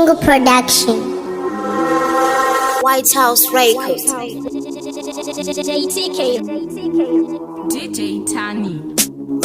Bingo Production. White House Records. DJ Tani.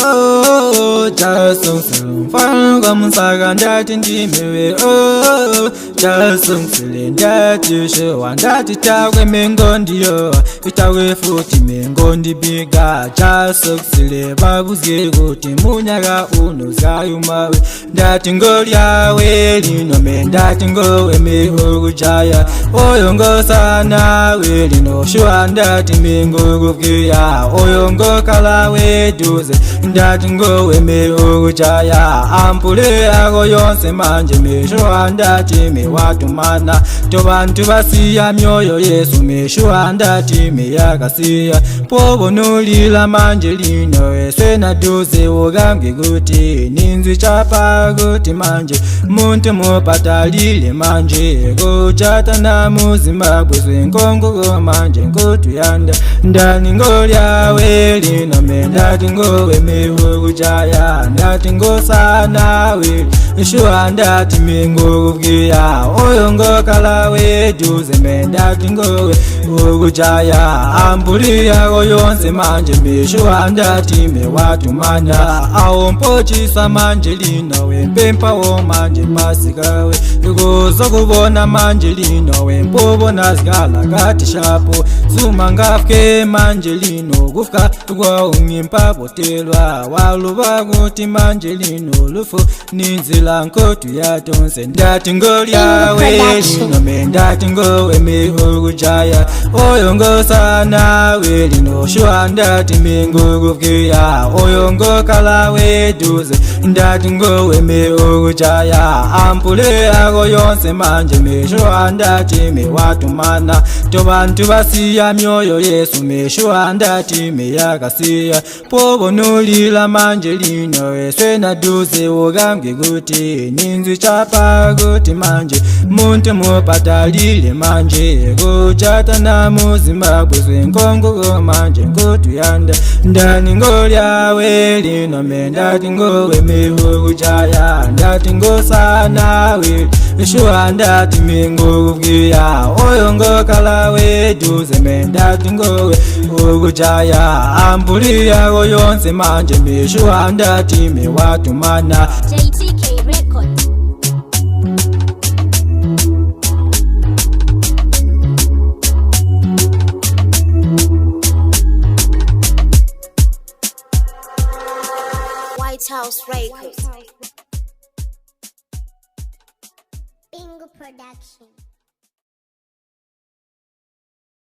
Oh, Jasung Fang Sagan that in Jimmy. Oh, Jasung Silin that you show and that it away Mengondio. It away footy Mengondi Biga. Jasung Sile Babus Goti Munaga Uno Sayuma. That in Golia Wailing no men that in go with me Ujaya. Oyongo Sana Wailing no show and that in Mingo Gia. Oyongo Kalawe Duze. That ngo we me ujaya ampule ago yonse manje meshuanda time watu mana to bantu basiya myoyo Yesu meshuanda time yakasiya pobo nulila manje lino ese na duze ogambye guti ninzi chapa guti manje muntu mupatalile manje gochata na muzima bweze nkongo manje nkotu yanda ndani ngolya we lino mendati ngowe Ujaya ndati ngosana we Shua ndati mingo gia Oyongo kalawe Juze mendati ngowe Ujaya Ambulia goyonse manje Mishua ndati me watu mana Aompochi sa manjelino we Mpempa o manje masikawe Gozo kubona manjelino we Mpobo nazgala gati shapo Zumangafke manjelino Gufka kwa ungimpa botelwa Waluba guti manjelino Lufu ninzila nkotu ya tonse Ndati ngolya we Lino me ndati ngowe me ujaya Oyongo sana we Lino shua ndati mingo gufkia Oyongo kala we duze Ndati ngowe me ujaya Ampule ago yonse manje me shua ndati me watu mana To bantu basiya myoyo Yesu me shua ndati me yakasiya Pobo nulila manjelino eswe na duze ogambye guti ninzi chapa guti manje muntu mupatalile manje gochata na muzima bweze nkongo manje nkotu yanda ndani ngolya we lino me ndati ngowe mihu ujaya ndati ngosana we shua ndati mingo gubgia oyongo kala we duze me ndati ngowe ujaya ambulia goyonse manje mishua ndati me watu mana JTK Records. White House Records. Bingo Production.